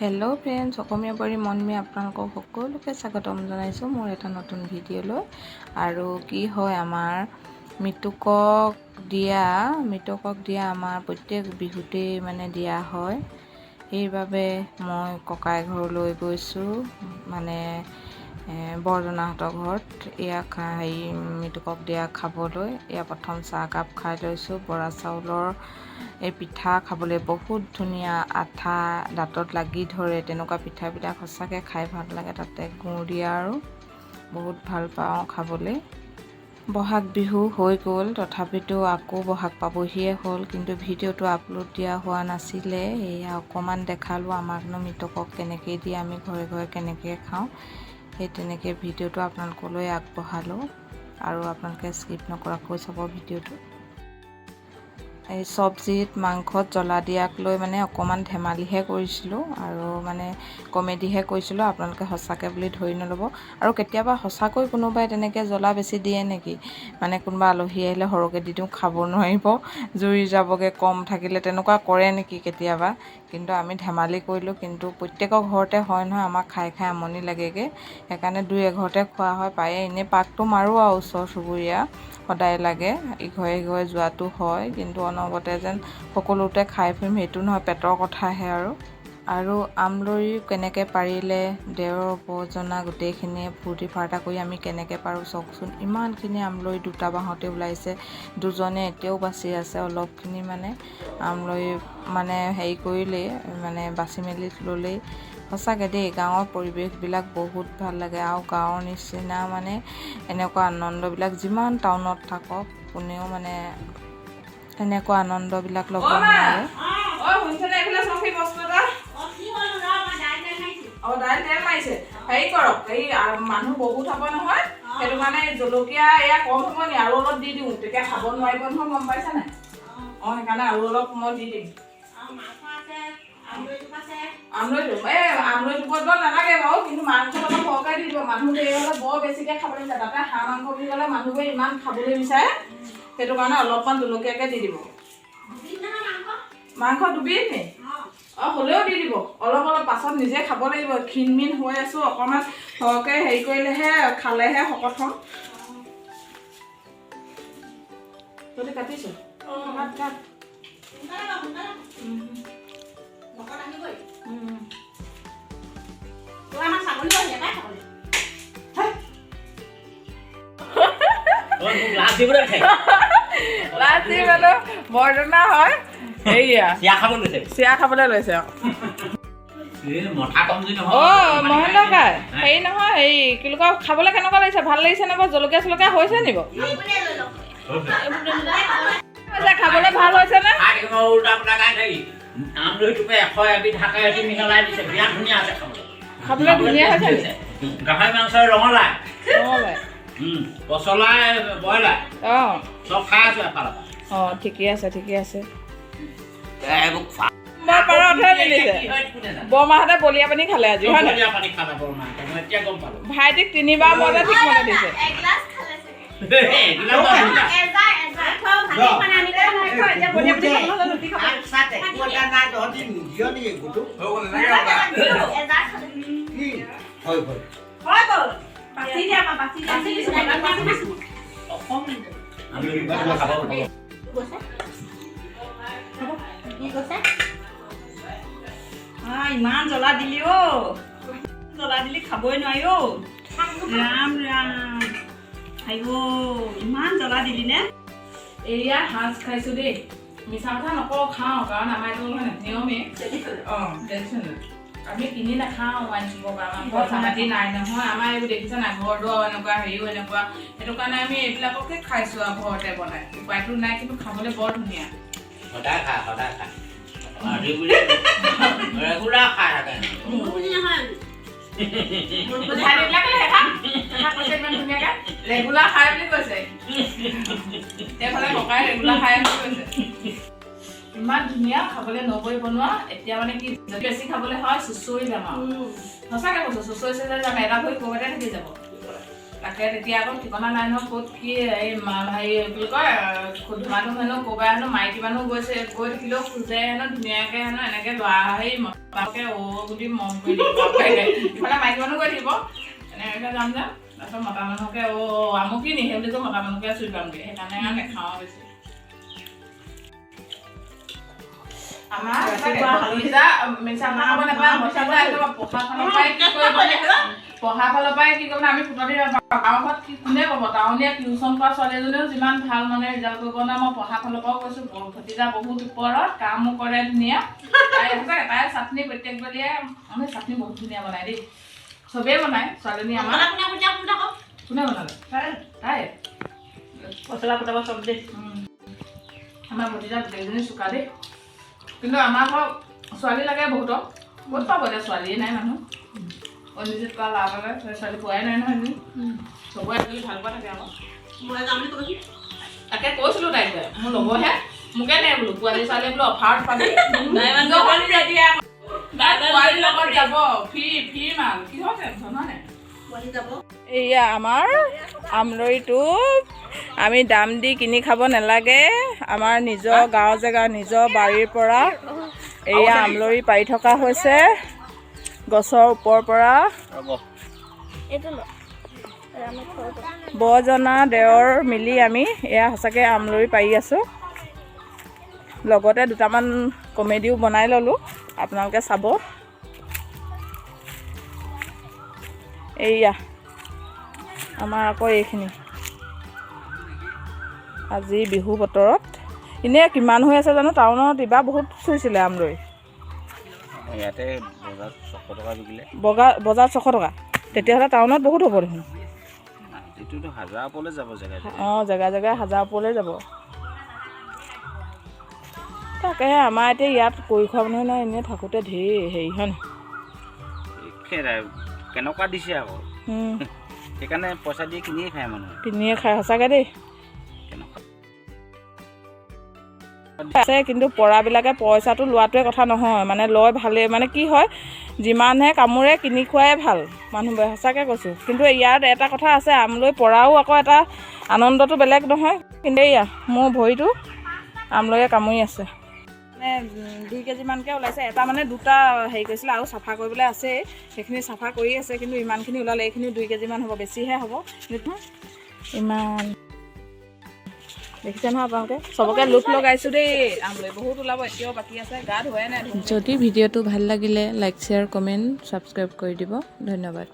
Hello' friends, অসমীয়া বোৱাৰী মনমী আপোনালোকক সকলোকে স্বাগতম জনাইছোঁ মোৰ এটা নতুন ভিডিঅ'লৈ। আৰু কি হয়, আমাৰ মৃতকক দিয়া আমাৰ প্ৰত্যেক বিহুতেই মানে দিয়া হয়। সেইবাবে মই ককাই ঘৰলৈ গৈছোঁ, মানে বৰজনাহঁতৰ ঘৰত মৃতকক দিয়া খাবলৈ। এয়া প্ৰথম চাহকাপ খাই লৈছোঁ। বৰা চাউলৰ এই পিঠা খাবলৈ বহুত ধুনীয়া, আঠা দাঁতত লাগি ধৰে, তেনেকুৱা পিঠাবিলাক সঁচাকৈ খাই ভাল লাগে। তাতে গুড় দিয়া আৰু বহুত ভাল পাওঁ খাবলৈ। বহাগ বিহু হৈ গ'ল, তথাপিতো আকৌ বহাগ পাবহিয়ে হ'ল, কিন্তু ভিডিঅ'টো আপলোড দিয়া হোৱা নাছিলে। এয়া অকণমান দেখালোঁ আমাকনো মৃতকক কেনেকৈ দিয়ে, আমি ঘৰে ঘৰে কেনেকৈ খাওঁ, সেই তেনেকৈ ভিডিঅ'টো আপোনালোকলৈ আগবঢ়ালোঁ। আৰু আপোনালোকে স্কিপ নকৰাকৈ চাব ভিডিঅ'টো। এই চব্জিত মাংসত জ্বলা দিয়াক লৈ মানে অকণমান ধেমালিহে কৰিছিলোঁ আৰু মানে কমেডিহে কৰিছিলোঁ। আপোনালোকে সঁচাকৈ বুলি ধৰি নল'ব। আৰু কেতিয়াবা সঁচাকৈ কোনোবাই তেনেকৈ জ্বলা বেছি দিয়ে নেকি, মানে কোনোবা আলহী আহিলে সৰহকৈ দি দিওঁ, খাব নোৱাৰিব, জুই যাবগৈ, কম থাকিলে, তেনেকুৱা কৰে নেকি কেতিয়াবা। কিন্তু আমি ধেমালি কৰিলোঁ। কিন্তু প্ৰত্যেকৰ ঘৰতে হয় নহয়, আমাক খাই খাই আমনি লাগেগৈ, সেইকাৰণে দুই এঘৰতে খোৱা হয়। পায়ে এনেই পাকটো মাৰোঁ আৰু ওচৰ চুবুৰীয়া সদায় লাগে, ইঘৰে সিঘৰে যোৱাটো হয়, কিন্তু অনবৰতে যেন সকলোতে খাই ফুৰিম সেইটো নহয়, পেটৰ কথাহে। আৰু আমলৰি কেনেকৈ পাৰিলে দেওৰ বৰজনা গোটেইখিনিয়ে ফূৰ্তি ফাৰ্তা কৰি আমি কেনেকৈ পাৰোঁ চাওকচোন। ইমানখিনি আমলৰি দুটা বাঁহতে ওলাইছে, দুজনে এতিয়াও বাচি আছে। অলপখিনি মানে আমলৰি মানে হেৰি কৰিলেই, মানে বাচি মেলি ল'লেই। সঁচাকৈ দেই, গাঁৱৰ পৰিৱেশবিলাক বহুত ভাল লাগে। আৰু গাঁৱৰ নিচিনা মানে এনেকুৱা আনন্দবিলাক যিমান টাউনত থাকক, কোনেও মানে এনেকুৱা আনন্দবিলাক ল'ব নোৱাৰে। দাইল তেল মাৰিছে, হেৰি কৰক, এই মানুহ বহুত হ'ব নহয়, সেইটো কাৰণে জলকীয়া এয়া কম হ'ব নি, আৰু অলপ দি দিওঁ, তেতিয়া খাব নোৱাৰিব নহয়, গম পাইছা নাই? সেইকাৰণে আৰু অলপ মই দি দিম। আমলৈ দুপত নালাগে বাৰু, কিন্তু মাংস অলপ সৰহকৈ দি দিব। মানুহ দেৰি হ'লে বৰ বেছিকৈ খাবলৈ বিচাৰে, তাতে হাঁহ মাংস বুলি ক'লে মানুহবোৰে ইমান খাবলৈ বিচাৰে, সেইটো কাৰণে অলপমান জলকীয়াকৈ দি দিব। মাংস দুবিধ নি? হ'লেও দি দিব অলপ অলপ, পাছত নিজে খাব লাগিব। ক্ষীণমিন হৈ আছোঁ, অকণমান সৰহকৈ হেৰি কৰিলেহে, খালেহে শকত হ'ম। তহঁতি কাটিছোঁ কাট। বৰজনা হয়, চিৰা খাবলৈ লৈছে। মহেন্দ্ৰ কাই হেৰি নহয়, হেৰি কি বুলি কয়, খাবলৈ কেনেকুৱা লাগিছে? ভাল লাগিছে নে বাৰু? জলকীয়া চলকীয়া হৈছে নি বাৰু? খাবলৈ ভাল হৈছে নে? খাবলৈ ধুনীয়া হৈছে। গাহৰি মাংসৰ ৰঙালাও, পচলা, ব্ৰইলাৰ চব খাই আছো এফালৰ পৰা। ঠিকে আছে, ঠিকে আছে। বৰমাহঁতে বলিয়া পানী খালে আজি, হয় নাই? ভাইটিক 3বাৰ মতে ঠিকমতে দিছে। ইমান জ্বলা দিলি, জ্বলা দিলি খাবই নোৱাৰি। ৰাম ৰাম, ইমান জ্বলা দিলি নে? এয়া সাজ খাইছোঁ দেই, মিছা কথা নকওঁ, খাওঁ, কাৰণ আমাৰ এইটো নিয়মেই। আমি কিনি নাখাওঁ, আনিবৰ কাৰণে পইচা পাতি নাই নহয়। আমাৰ এইবোৰ দেখিছে নাই, ঘৰ দুৱাৰ এনেকুৱা, হেৰিও এনেকুৱা, সেইটো কাৰণে আমি এইবিলাককে খাইছোঁ আৰু ঘৰতে বনাই। উপায়টো নাই, কিন্তু খাবলৈ বৰ ধুনীয়া। সদায় খাই ৰেগুলাৰ খাই থাকে। ৰেগুলাৰ খাই বুলি কৈছে, এইফালে ককাই ৰেগুলাৰ খাই বুলি কৈছে। ইমান ধুনীয়া খাবলৈ, নবৈ বনোৱা। এতিয়া মানে কি, যদি বেছি খাবলৈ হয় চুচৰি যাম আৰু, সঁচাকৈ কৈছোঁ, চুচৰি যাম, এটা ভৰি ক'ৰবাতে থাকি যাব। তাকে তেতিয়া আকৌ ঠিকনা নাই নহয় ক'ত কি এই হেৰি কি কয় ধুমাধুম হেনো ক'ৰবাৰ হেনো মাইকী মানুহ গৈছে গৈ থাকিলেও খোজে হেনো ধুনীয়াকৈ হেনো এনেকৈ ল'ৰা হেৰি মতাকে বুলি মন কৰি দিব ইফালে মাইকী মানুহ গৈ থাকিব এনেকৈ যাম যে তাৰপিছত মতা মানুহকে আমুকি নিহে বুলি কৈ মতা মানুহকে চুই পামগৈ সেইকাৰণে আৰু নেখাওঁ বেছি আমাৰ মিছা খাব নাপায় পঢ়া ফালৰ পৰাই কি কৰিব আমি ফুটনি গাঁৱৰ ঘৰত কি কোনে ক'ব টাউনীয়া টিউশ্যন কৰা ছোৱালী এজনীও যিমান ভাল মানে ৰিজাল্ট কৰিব না মই পঢ়া ফালৰ পৰাও কৈছোঁ ভতিজা বহুত ওপৰত কামো কৰে ধুনীয়া তাই চাটনি প্ৰত্যেকবাৰীয়ে আমি চাটনি বহুত ধুনীয়া বনাই দেই চবেই বনায় ছোৱালীজনী আমাৰ কোনে বনালে তাই মছলা পতাব চব দেই আমাৰ ভতিজা গোটেইজনী চোকা দেই কিন্তু আমাৰ ঘৰ ছোৱালী লাগে বহুতক বহুত পাব এতিয়া ছোৱালীয়ে নাই মানুহ অঞ্জিত কৰা লাভ লাগে ছোৱালী পোৱাই নাই নহয় চবৰে আজিকালি ভাল পোৱা থাকে আকৌ তাকে কৈছিলোঁ তাইক মোৰ ল'বহে মোকে নে বোলো পোৱালী ছোৱালী বোলো অফাৰত পাবি পোৱালীৰ লগত যাব ফ্ৰী মাল কি হৈছে জানানে এয়া আমাৰ আমৰলিটো আমি দাম দি কিনি খাব নালাগে আমাৰ নিজৰ গাঁও জেগা নিজৰ বাৰীৰ পৰা এয়া আমৰলি পাৰি থকা হৈছে গছৰ ওপৰৰ পৰা বজনা দেওৰ মিলি আমি এয়া সঁচাকৈ আমৰলি পাৰি আছোঁ লগতে দুটামান কমেডিও বনাই ল'লোঁ আপোনালোকে চাব এইয়া আমাৰ আকৌ এইখিনি আজি বিহু বতৰত এনেই কিমান হৈ আছে জানো টাউনত এইবাৰ বহুত চুইছিলে আমৰলি ইয়াতে বজাৰত 600 টকা বিকিলে বজাৰত 600 টকা তেতিয়াহ'লে টাউনত বহুত হ'ব দেখোন এইটোতো 1000 ওপৰলৈ যাব জেগা জেগাই 1000 ওপৰলৈ যাব তাকেহে আমাৰ এতিয়া ইয়াত কৰি খোৱা মানুহ নাই এনেই থাকোঁতে ঢেৰ হেৰি হয় কেনেকুৱা দিছে আকৌ সেইকাৰণে পইচা দিয়ে কিনিয়ে খায় মানুহে কিনিয়ে খায় সঁচাকৈ দেই আছে কিন্তু পৰাবিলাকে পইচাটো লোৱাটোৱে কথা নহয় মানে লয় ভালেই মানে কি হয় যিমানহে কামোৰে কিনি খোৱাই ভাল মানুহবোৰে সঁচাকৈ কৈছোঁ কিন্তু ইয়াত এটা কথা আছে আমৰলি পৰাও আকৌ এটা আনন্দটো বেলেগ নহয় কিন্তু এয়া মোৰ ভৰিটো আমৰলিয়ে কামুৰি আছে মানে 2 কেজিমানকৈ ওলাইছে এটা মানে দুটা হেৰি কৰিছিলে আৰু চাফা কৰিবলৈ আছে সেইখিনি চাফা কৰি আছে কিন্তু ইমানখিনি ওলালে এইখিনি 2 কেজিমান হ'ব বেছিহে হ'ব ইমান দেখিছে নহয় আপোনালোকে চবকে লোভ লগাইছোঁ দেই আমৰলি বহুত ওলাব এতিয়াও বাকী আছে গা ধোৱাই নাই যদি ভিডিঅ'টো ভাল লাগিলে লাইক শ্বেয়াৰ কমেণ্ট ছাবস্ক্ৰাইব কৰি দিব ধন্যবাদ